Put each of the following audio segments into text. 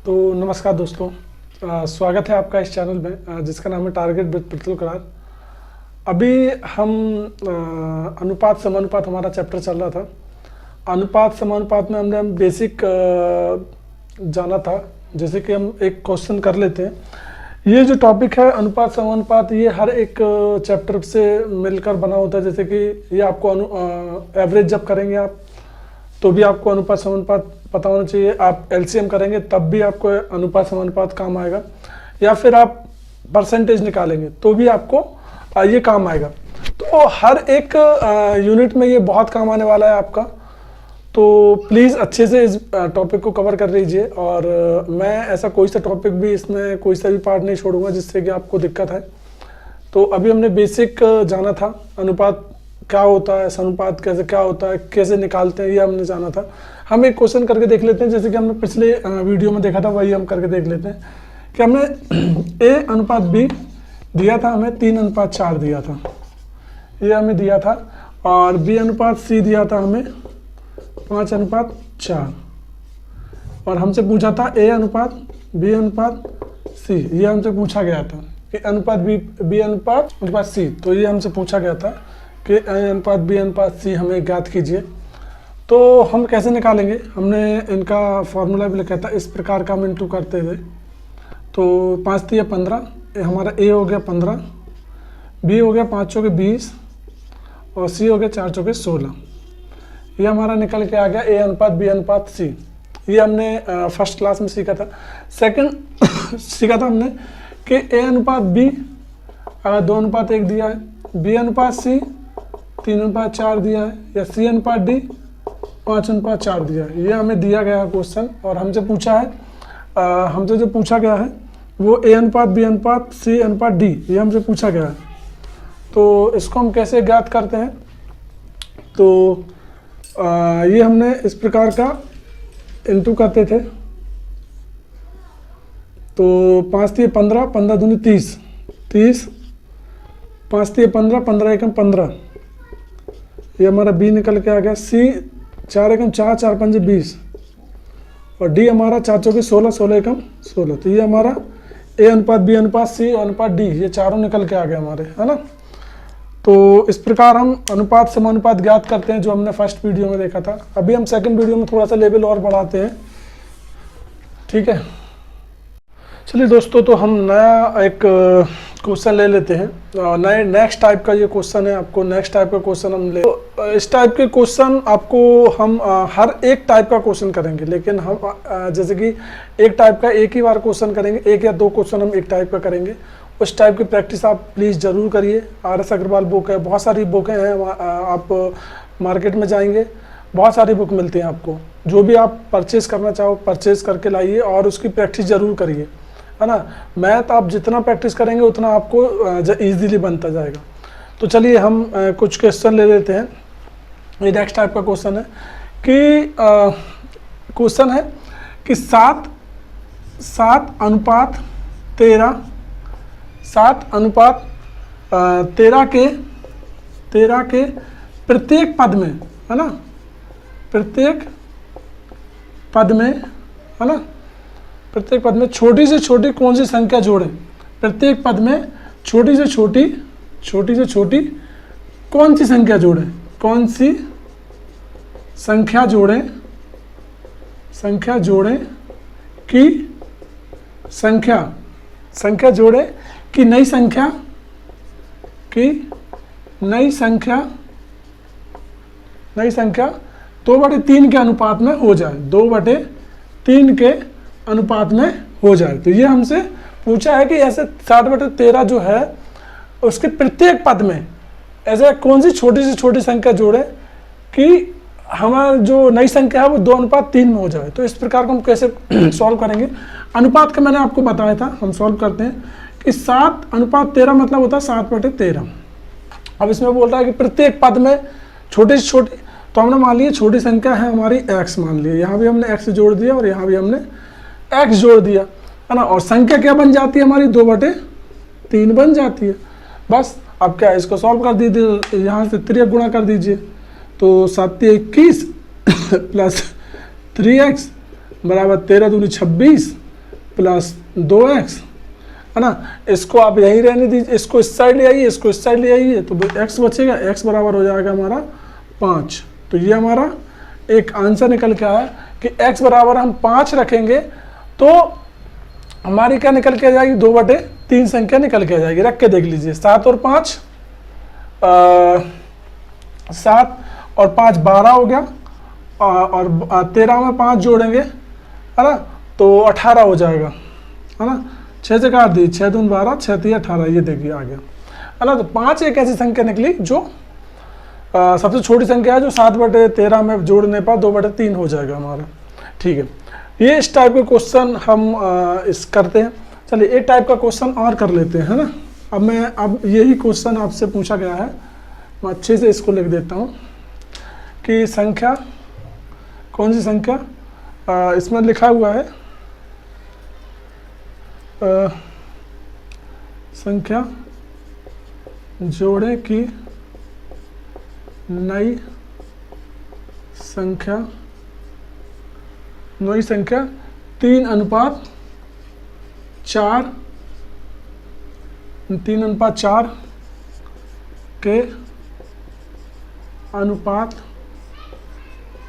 तो नमस्कार दोस्तों, स्वागत है आपका इस चैनल में जिसका नाम है टारगेट विद प्रतुल करार। अभी हम अनुपात समानुपात हमारा चैप्टर चल रहा था। अनुपात समानुपात में हमने बेसिक जाना था। जैसे कि हम एक क्वेश्चन कर लेते हैं। ये जो टॉपिक है अनुपात समानुपात, ये हर एक चैप्टर से मिलकर बना होता है। जैसे कि ये आपको एवरेज जब करेंगे आप तो भी आपको अनुपात समानुपात पता होना चाहिए। आप एलसीएम करेंगे तब भी आपको अनुपात समानुपात काम आएगा, या फिर आप परसेंटेज निकालेंगे तो भी आपको ये काम आएगा। तो हर एक यूनिट में ये बहुत काम आने वाला है आपका। तो प्लीज़ अच्छे से इस टॉपिक को कवर कर लीजिए। और मैं ऐसा कोई सा टॉपिक भी इसमें कोई सा भी पार्ट नहीं छोड़ूंगा जिससे कि आपको दिक्कत है। तो अभी हमने बेसिक जाना था, अनुपात क्या होता है, समानुपात कैसे क्या होता है, कैसे निकालते हैं, ये हमने जाना था। हम एक क्वेश्चन करके देख लेते हैं, जैसे कि हमने पिछले वीडियो में देखा था, वही हम करके देख लेते हैं कि हमने A अनुपात B दिया था, हमें 3 अनुपात 4 दिया था, ये हमें दिया था। और B अनुपात C दिया था हमें 5 अनुपात 4। और हमसे पूछा था A अनुपात B अनुपात C, ये हमसे पूछा गया था कि अनुपात B अनुपात C। तो ये हमसे पूछा गया था कि A अनुपात B अनुपात C हमें ज्ञात कीजिए। तो हम कैसे निकालेंगे, हमने इनका फॉर्मूला भी लिखा था, इस प्रकार का हम इंटू करते थे। तो 5 3 15, हमारा A हो गया 15, B हो गया 5 चौके 20 और C हो गया 4 चौके 16। ये हमारा निकल के आ गया A अनुपात B अनुपात C। ये हमने फर्स्ट क्लास में सीखा था। सेकंड सीखा था हमने कि A अनुपात B 2 अनुपात 1 दिया है, B अनुपात C 3 अनुपात 4 दिया है, या C अनुपात D 5 अनुपात 4 दिया है। ये हमें दिया गया है क्वेश्चन। और हमसे पूछा है, हमसे जो पूछा गया है वो A अनुपात B अनुपात C अनुपात D, ये हमसे पूछा गया है। तो इसको हम कैसे ज्ञात करते हैं, तो ये हमने इस प्रकार का इंटू करते थे। तो 5 3 15, 15 दूनी 30, 30, 5 3 15, 15 एकम 15। ये हमारा B निकल के आ गया। C 4 एकम 4, 4 पंजे 20 और D हमारा 4 चौके 16, 16 एकम 16। तो ये हमारा A अनुपात B अनुपात C अनुपात D, ये चारों निकल के आ गए हमारे, है ना। तो इस प्रकार हम अनुपात समानुपात ज्ञात करते हैं, जो हमने फर्स्ट वीडियो में देखा था। अभी हम सेकंड वीडियो में थोड़ा सा लेवल और बढ़ाते हैं, ठीक है। चलिए दोस्तों, तो हम नया एक क्वेश्चन ले लेते हैं। नए नेक्स्ट टाइप का ये क्वेश्चन है, आपको नेक्स्ट टाइप का क्वेश्चन हम ले। तो इस टाइप के क्वेश्चन आपको हम हर एक टाइप का क्वेश्चन करेंगे, लेकिन हम जैसे कि एक टाइप का एक ही बार क्वेश्चन करेंगे, 1 या 2 क्वेश्चन हम एक टाइप का करेंगे। उस टाइप की प्रैक्टिस आप प्लीज़ ज़रूर करिए। RS अग्रवाल बुक है, बहुत सारी बुकें हैं, आप मार्केट में जाएंगे बहुत सारी बुक मिलती हैं आपको। जो भी आप परचेज़ करना चाहो परचेज़ करके लाइए और उसकी प्रैक्टिस ज़रूर करिए, है ना। मैथ आप जितना प्रैक्टिस करेंगे उतना आपको ईजीली बनता जाएगा। तो चलिए हम कुछ क्वेश्चन ले लेते हैं। ये नेक्स्ट टाइप का क्वेश्चन है कि क्वेश्चन है कि 7 अनुपात 13, 7 अनुपात 13 के प्रत्येक पद में, है ना, प्रत्येक पद में, है ना, प्रत्येक पद में छोटी से छोटी कौन सी संख्या जोड़ें। प्रत्येक पद में छोटी से छोटी कौन सी संख्या जोड़ें, कौन सी संख्या जोड़ें कि संख्या जोड़ें कि नई संख्या 2/3 के अनुपात में हो जाए, 2/3 के अनुपात में हो जाए। तो ये हमसे पूछा है कि ऐसे 7/13 जो है उसके प्रत्येक पद में ऐसे कौन सी छोटी से छोटी संख्या जोड़े कि हमारा जो नई संख्या है वो 2/3 में हो जाए। तो इस प्रकार को हम कैसे सॉल्व करेंगे। अनुपात का मैंने आपको बताया था, हम सॉल्व करते हैं कि 7 अनुपात 13 मतलब होता है 7/13। अब इसमें बोल रहा है कि प्रत्येक पद में छोटी से छोटी, तो हमने मान लिया छोटी संख्या है हमारी x, मान लिया यहाँ भी हमने x जोड़ दिया और यहाँ भी हमने x जोड़ दिया, है ना। और संख्या क्या बन जाती है हमारी, 2/3 बन जाती है। बस अब क्या इसको सॉल्व कर दीजिए, यहाँ से 3 गुणा कर दीजिए। तो 7 21 प्लस 3x बराबर 13 दूनी 26 प्लस 2x, है ना। इसको आप यहीं रहने दीजिए, इसको इस साइड ले आइए, इसको इस साइड ले आइए, तो x बचेगा, x बराबर हो जाएगा हमारा 5। तो ये हमारा एक आंसर निकल के आया कि x बराबर हम 5 रखेंगे तो हमारी क्या निकल के आ जाएगी, 2/3 संख्या निकल के आ जाएगी। रख के देख लीजिए, 7 और 5 7 और 5 12 हो गया, और 13 में 5 जोड़ेंगे, है ना, तो 18 हो जाएगा, है ना। 6 से काट दी, 6 दूनी 12, 6 3 18, ये देखिए आ गया, है ना। तो 5 एक ऐसी संख्या निकली जो सबसे छोटी संख्या है, जो 7/13 में जोड़ने पर 2/3 हो जाएगा हमारा। ठीक है, ये इस टाइप के क्वेश्चन हम इस करते हैं। चलिए एक टाइप का क्वेश्चन और कर लेते हैं, है ना। अब यही क्वेश्चन आपसे पूछा गया है, मैं अच्छे से इसको लिख देता हूँ कि संख्या, कौन सी संख्या, इसमें लिखा हुआ है संख्या जोड़े की नई संख्या 3:4 के अनुपात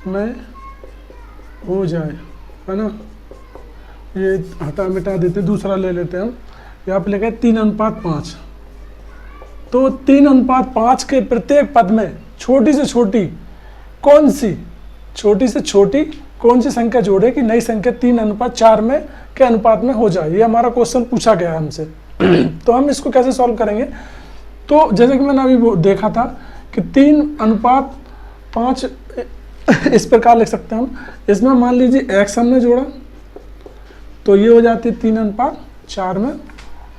में हो जाए, है ना। ये हटा मिटा देते, दूसरा ले लेते हैं हम। यहाँ पे लिखा है 3:5। तो 3:5 के प्रत्येक पद में छोटी से छोटी कौन सी संख्या जोड़े कि नई संख्या 3:4 में के अनुपात में हो जाए, ये हमारा क्वेश्चन पूछा गया है हमसे। तो हम इसको कैसे सॉल्व करेंगे, तो जैसे कि मैंने अभी देखा था कि 3:5 इस प्रकार लिख सकते हैं हम। इसमें मान लीजिए x हमने जोड़ा तो ये हो जाती है 3:4 में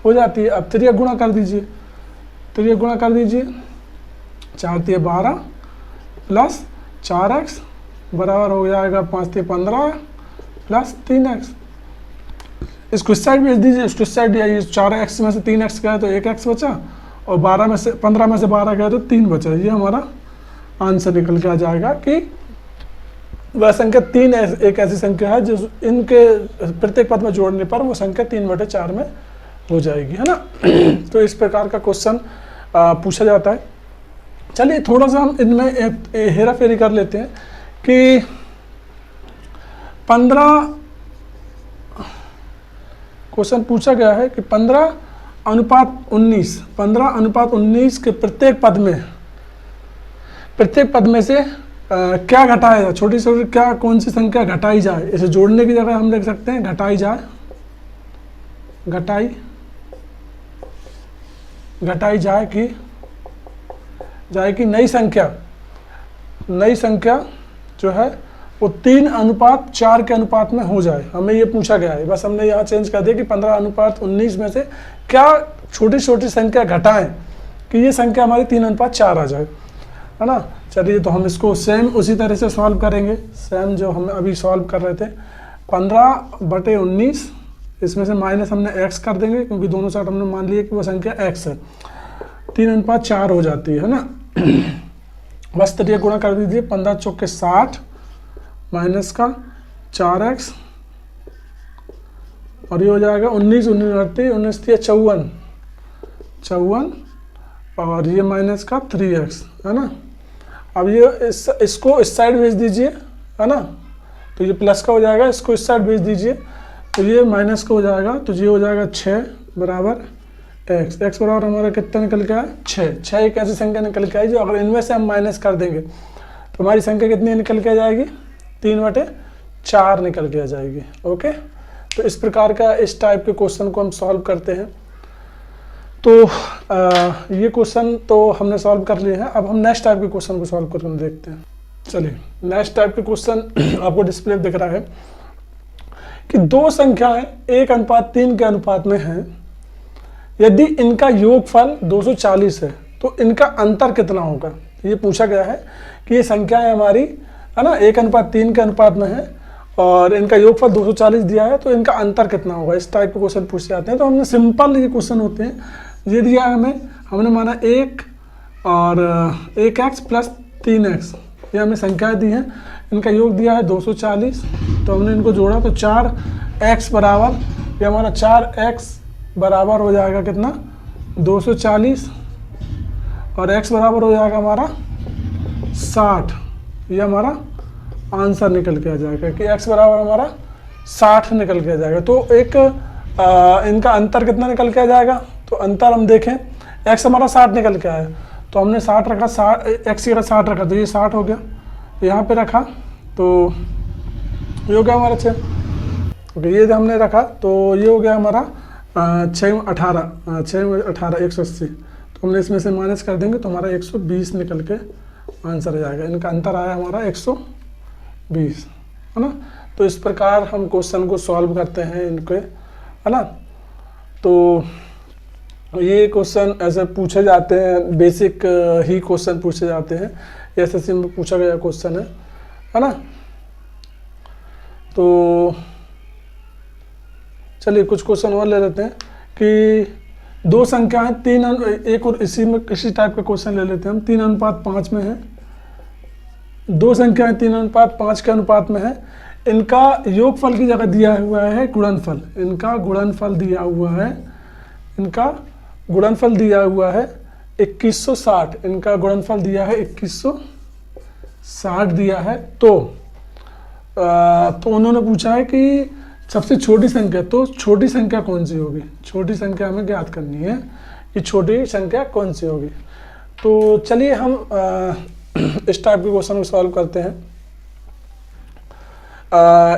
हो जाती है। अब 3 गुणा कर दीजिए, 4 3 12 प्लस 4x बराबर हो जाएगा 5 3 15 प्लस 3x। इसको इस साइड भेज दीजिए, इसको इस साइड आइए। 4x में से 3x गया तो 1x बचा, और 15 में से 12 गया तो 3 बचा। ये हमारा आंसर निकल के आ जाएगा कि वह संख्या 3 एक ऐसी संख्या है जो इनके प्रत्येक पद में जोड़ने पर वो संख्या 3/4 में हो जाएगी, है ना। तो इस प्रकार का क्वेश्चन पूछा जाता है। चलिए थोड़ा सा हम इनमें हेरा फेरी कर लेते हैं कि 15 क्वेश्चन पूछा गया है कि 15:19 के प्रत्येक पद में से क्या घटाया जाए, छोटी से छोटी क्या कौन सी संख्या घटाई जाए। इसे जोड़ने की जगह हम देख सकते हैं घटाई जाए कि नई संख्या जो है वो 3:4 के अनुपात में हो जाए। हमें ये पूछा गया है, बस हमने यहाँ चेंज कर दिया कि 15:19 में से क्या छोटी छोटी संख्या घटाएं कि ये संख्या हमारी 3:4 आ जाए, है ना। चलिए तो हम इसको सेम उसी तरह से सॉल्व करेंगे, सेम जो हम अभी सॉल्व कर रहे थे। 15/19 इसमें से माइनस हमने x कर देंगे क्योंकि दोनों साइड हमने मान लिया कि वो संख्या x है। 3:4 हो जाती है ना। बस तरीके गुणा कर दीजिए, 15 चौके 60 माइनस का 4x और ये हो जाएगा 19 54 और ये माइनस का 3x, है ना। अब ये इसको इस साइड भेज दीजिए, है ना, तो ये प्लस का हो जाएगा। इसको इस साइड भेज दीजिए तो ये माइनस का हो जाएगा, तो ये हो जाएगा 6 बराबर x बराबर हमारा कितना निकल के आया 6 एक ऐसी संख्या निकल के आई जो अगर इनमें से हम माइनस कर देंगे तो हमारी संख्या कितनी निकल के आ जाएगी 3/4 निकल के आ जाएगी। ओके, तो इस प्रकार का इस टाइप के क्वेश्चन को हम सॉल्व करते हैं। तो ये क्वेश्चन तो हमने सॉल्व कर लिए हैं। अब हम नेक्स्ट टाइप के क्वेश्चन को सॉल्व करके देखते हैं। चलिए नेक्स्ट टाइप के क्वेश्चन आपको डिस्प्ले दिख रहा है कि दो संख्याएं 1:3 के अनुपात में हैं। यदि इनका योगफल 240 है तो इनका अंतर कितना होगा। ये पूछा गया है कि ये संख्याएं हमारी, है ना, 1:3 के अनुपात में है और इनका योगफल 240 दिया है, तो इनका अंतर कितना होगा। इस टाइप के क्वेश्चन पूछ जाते हैं। तो हमने सिंपल ये क्वेश्चन होते हैं, ये दिया है हमने माना 1 और 1x प्लस 3x, ये हमें संख्याएं दी हैं। इनका योग दिया है 240, तो हमने इनको जोड़ा तो 4x बराबर ये हमारा 4x बराबर हो जाएगा कितना 240 और x बराबर हो जाएगा हमारा 60। ये हमारा आंसर निकल के आ जाएगा कि x बराबर हमारा 60 निकल के आ जाएगा। तो एक इनका अंतर कितना निकल के आ जाएगा, तो अंतर हम देखें x हमारा 60 निकल के आया, तो हमने 60 रखा, 60 x की जगह 60 रखा तो ये 60 हो गया, यहाँ पे रखा तो ये हो गया हमारा 6। ओके, ये हमने रखा तो ये हो गया हमारा 6 में 18 180। तो हमने इसमें से माइनस कर देंगे तो हमारा 120 निकल के आंसर आ जाएगा। इनका अंतर आया हमारा 120, है ना। तो इस प्रकार हम क्वेश्चन को सॉल्व करते हैं इनके, है ना। तो ये क्वेश्चन ऐसे पूछे जाते हैं, बेसिक ही क्वेश्चन पूछे जाते हैं, एसएससी में पूछा गया क्वेश्चन है ना। तो चलिए कुछ क्वेश्चन और ले लेते हैं कि दो संख्या है एक और इसी टाइप का क्वेश्चन ले लेते हैं हम। 3:5 में है, दो संख्याएं 3:5 के अनुपात में है, इनका योगफल की जगह दिया हुआ है गुणनफल। इनका गुणनफल दिया हुआ है, इनका गुणनफल दिया हुआ है 2160। इनका गुणनफल दिया है 2160 दिया है। तो उन्होंने पूछा है कि सबसे छोटी संख्या, तो छोटी संख्या कौन सी होगी, छोटी संख्या हमें ज्ञात करनी है कि छोटी संख्या कौन सी होगी। तो चलिए हम इस टाइप के क्वेश्चन को सॉल्व करते हैं।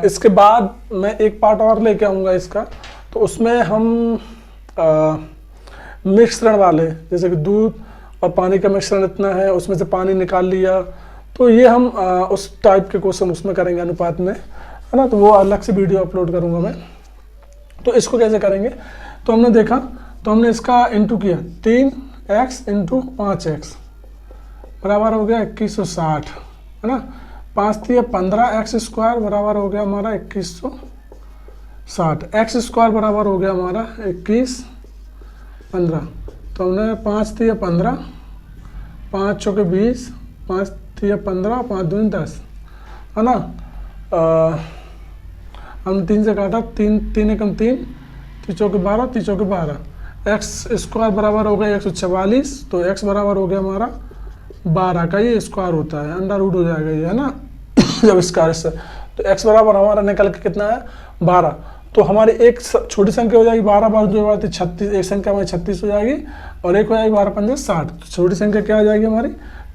इसके बाद मैं एक पार्ट और लेके आऊँगा इसका, तो उसमें हम मिश्रण वाले, जैसे कि दूध और पानी का मिश्रण इतना है, उसमें से पानी निकाल लिया, तो ये हम उस टाइप के क्वेश्चन उसमें करेंगे अनुपात में, है ना। तो वो अलग से वीडियो अपलोड करूँगा मैं। तो इसको कैसे करेंगे, तो हमने देखा, तो हमने इसका इंटू किया 3x इंटू 5x बराबर हो गया 2160, है ना। 5 3 15x स्क्वायर बराबर हो गया हमारा 2160। x स्क्वायर बराबर हो गया हमारा 21 15। तो हमने 5 3 15, 5 चौके 20, 5 3 15, 5 दूनी 10, है ना। हमने 3 से काटा, 3 एकम 3, 3 चौके 12, 3 चौके 12। x स्क्वायर बराबर हो गया 144, तो x बराबर हो गया हमारा 12 का ये स्क्वायर होता है, अंडर रूट हो जाएगा ये, है ना। जब स्क्वायर से, तो x बराबर हमारा निकल के कितना है 12। तो हमारी एक छोटी संख्या हो जाएगी 12 बार 2 बार 36, एक संख्या हमारी 36 हो जाएगी और एक हो जाएगी 12 पंजे 60। तो छोटी संख्या क्या हो जाएगी हमारी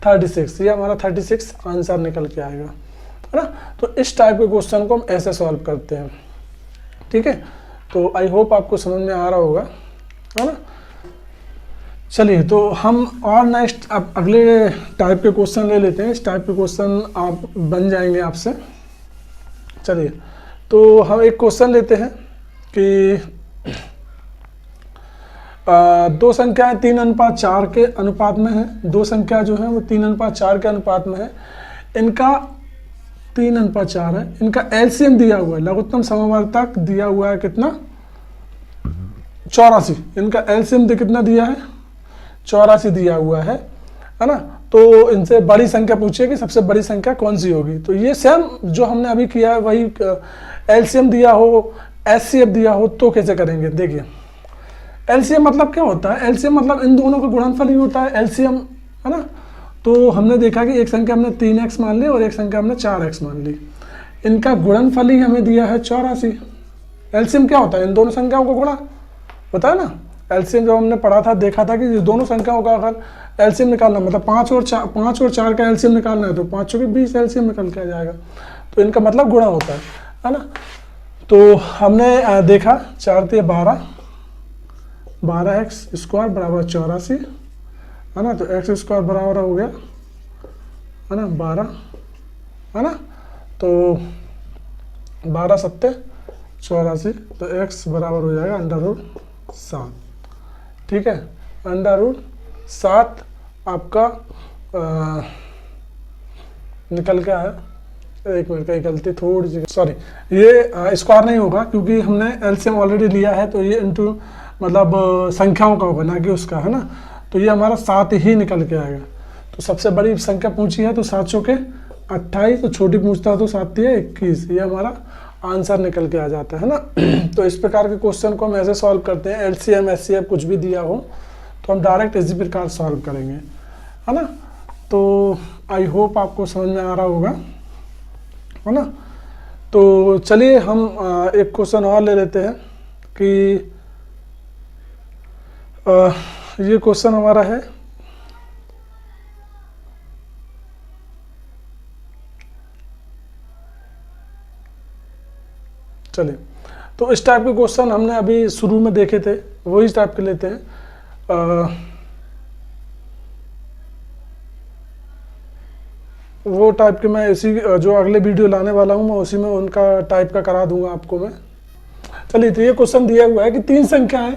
36। ये हमारा 36 आंसर निकल के आएगा, है ना। तो इस टाइप के क्वेश्चन को हम ऐसे सॉल्व करते हैं, ठीक है। तो आई होप आपको समझ में आ रहा होगा, है ना। चलिए तो हम और नेक्स्ट अब अगले टाइप के क्वेश्चन ले लेते हैं। इस टाइप के क्वेश्चन आप बन जाएंगे आपसे। चलिए तो हम एक क्वेश्चन लेते हैं कि दो संख्याएं 3:4 के अनुपात में है। दो संख्या जो है वो 3:4 के अनुपात में है। इनका 3:4 है, इनका एलसीएम दिया हुआ है, लघुत्तम समवर्तक दिया हुआ है कितना 84। इनका एलसीएम कितना दिया है 84 दिया हुआ है ना। तो इनसे बड़ी संख्या पूछिए कि सबसे बड़ी संख्या कौन सी होगी। तो ये सेम जो हमने अभी किया है वही, एलसीएम दिया हो, एचसीएफ दिया हो, तो कैसे करेंगे। देखिए एलसीएम मतलब क्या होता है, एलसीएम मतलब इन दोनों का गुणनफल ही होता है एलसीएम, है ना। तो हमने देखा कि एक संख्या हमने 3x मान ली और एक संख्या हमने 4x मान ली, इनका गुणनफल ही हमें दिया है 84। एलसीएम क्या होता है, इन दोनों संख्याओं को गुणा होता है ना। एलसीएम जब हमने पढ़ा था देखा था कि दोनों संख्याओं का अगर एलसीएम निकालना, मतलब 5 और 4 का एलसीएम निकालना है तो 5 चौके 20 एलसीएम निकल के आ जाएगा। तो इनका मतलब गुणा होता है ना। तो हमने देखा 4 3 12, 12x स्क्वायर बराबर 84, है ना। तो x स्क्वायर बराबर हो गया, है ना 12, है ना। तो 12 7 84, तो x बराबर हो जाएगा √7, ठीक है। √7 आपका निकल के आया। एक मिनट की गलती थोड़ी सी, सॉरी, ये स्क्वायर नहीं होगा क्योंकि हमने एलसीएम ऑलरेडी लिया है, तो ये इंटू मतलब संख्याओं का होगा ना कि उसका, है ना। तो ये हमारा 7 ही निकल के आएगा। तो सबसे बड़ी संख्या पूछी है तो 7 चौके 28, तो छोटी पूछता है तो 7 3 21, ये हमारा आंसर निकल के आ जाता है ना। तो इस प्रकार के क्वेश्चन को हम ऐसे सॉल्व करते हैं, एलसीएम एचसीएफ कुछ भी दिया हो तो हम डायरेक्ट इसी प्रकार सॉल्व करेंगे, है ना। तो आई होप आपको समझ में आ रहा होगा, है ना। तो चलिए हम एक क्वेश्चन और ले लेते हैं कि ये क्वेश्चन हमारा है, चलिए तो इस टाइप के क्वेश्चन हमने अभी शुरू में देखे थे, वही टाइप के लेते हैं। वो टाइप के मैं इसी जो अगले वीडियो लाने वाला हूँ मैं उसी में उनका टाइप का करा दूंगा आपको मैं। चलिए तो ये क्वेश्चन दिया हुआ है कि तीन संख्याएं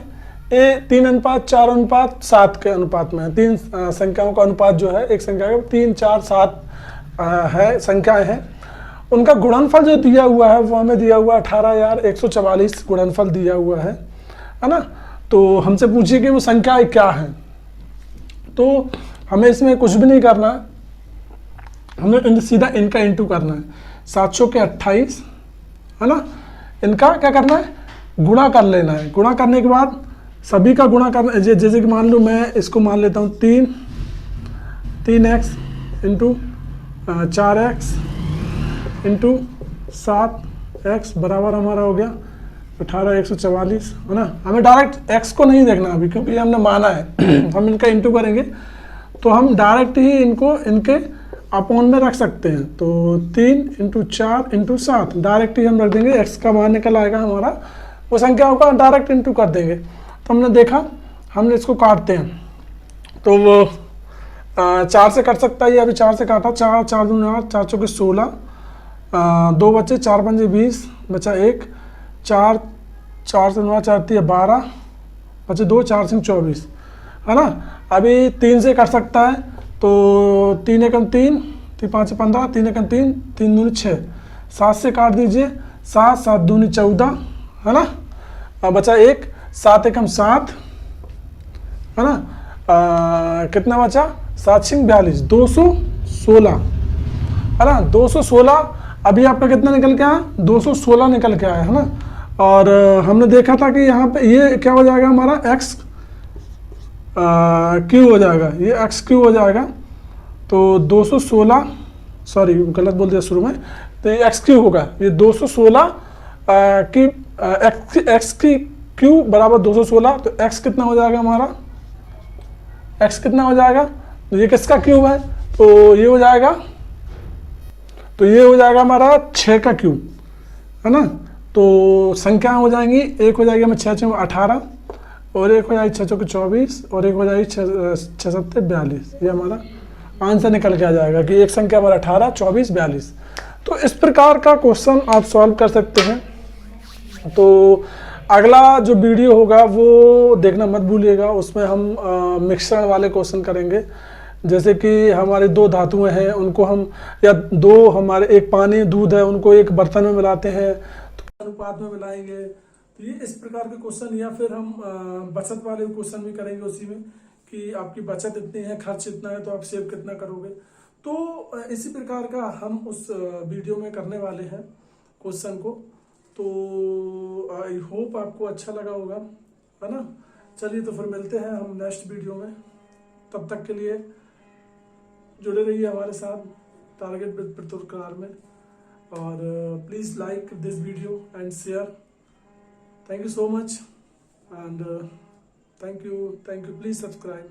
ए 3:4:7 के अनुपात में है। तीन संख्याओं का अनुपात जो है, एक संख्या का 3, 4, 7 है संख्याएं हैं, उनका गुणनफल जो दिया हुआ है वो हमें दिया हुआ है 18,144 गुणनफल दिया हुआ है ना। तो हमसे पूछिए कि वो संख्याएं क्या हैं। तो हमें इसमें कुछ भी नहीं करना है, हमें सीधा इनका इंटू करना है। 700 के 28, है ना, इनका क्या करना है, गुणा कर लेना है। गुणा करने के बाद सभी का गुणा करना, जैसे कि मान लो मैं इसको मान लेता हूँ 3x into 4x into 7x बराबर हमारा हो गया 18,144, है ना। हमें डायरेक्ट x को नहीं देखना अभी, क्योंकि हमने माना है। हम इनका इंटू करेंगे तो हम डायरेक्ट ही इनको इनके अपॉन में रख सकते हैं। तो 3 इंटू 4 इंटू 7 डायरेक्ट ही हम रख देंगे, x का मान निकल आएगा हमारा, वो संख्याओं का डायरेक्ट इंटू कर देंगे। तो हमने देखा, हमने इसको काटते हैं तो वो 4 से कट सकता है, ये अभी 4 से काटा, 4 4 दूनी 8, 4 चौके 16, 2 बचे, 4 पंजे 20, बचा 1, 4 4 से 9 4 3 12, बचे 2, 4 से 24, है ना। अभी 3 से कट सकता है तो 3 एकम 3, 3 5 15, 3 एकम 3, 3 दूनी 6, 7 से काट दीजिए, 7 7 दूनी 14, है ना। बचा 1, 7 एकम 7, है ना। कितना बचा, 7 6 42, 216, है ना। 216 अभी आपका कितना निकल के आया, 216 निकल के आया, है ना। और हमने देखा था कि यहाँ पे ये क्या हो जाएगा हमारा x क्यू हो जाएगा, ये x क्यू हो जाएगा। तो 216, सॉरी गलत बोल दिया शुरू में, तो ये x क्यू होगा, ये 216 की x की क्यू बराबर 216। तो x कितना हो जाएगा हमारा, x कितना हो जाएगा, तो ये किसका क्यूब है, तो ये हो जाएगा, तो ये हो जाएगा हमारा 6 का क्यूब, है ना। तो संख्या हो जाएंगी, एक हो जाएगी हमें 6 6 18, और एक हो जाएगी 6 चौके 24, और एक हो जाएगी 6 7 42। ये हमारा आंसर निकल के आ जाएगा कि एक संख्या हमारा 18 24 42। तो इस प्रकार का क्वेश्चन आप सॉल्व कर सकते हैं। तो अगला जो वीडियो होगा वो देखना मत भूलिएगा, उसमें हम मिश्रण वाले क्वेश्चन करेंगे। जैसे कि हमारे 2 धातुएं हैं, उनको हम, या 2 हमारे, एक पानी दूध है, उनको एक बर्तन में मिलाते हैं तो अनुपात में मिलाएंगे। तो ये इस प्रकार के क्वेश्चन, या फिर हम बचत वाले क्वेश्चन भी करेंगे उसी में, कि आपकी बचत इतनी है, खर्च इतना है, तो आप सेव कितना करोगे। तो इसी प्रकार का हम उस वीडियो में करने वाले हैं क्वेश्चन को। तो आई होप आपको अच्छा लगा होगा, है ना। चलिए तो फिर मिलते हैं हम नेक्स्ट वीडियो में, तब तक के लिए जुड़े रहिए हमारे साथ टारगेट विद प्रतुल करार में। और please like this video and share. Thank you so much and thank you, please subscribe.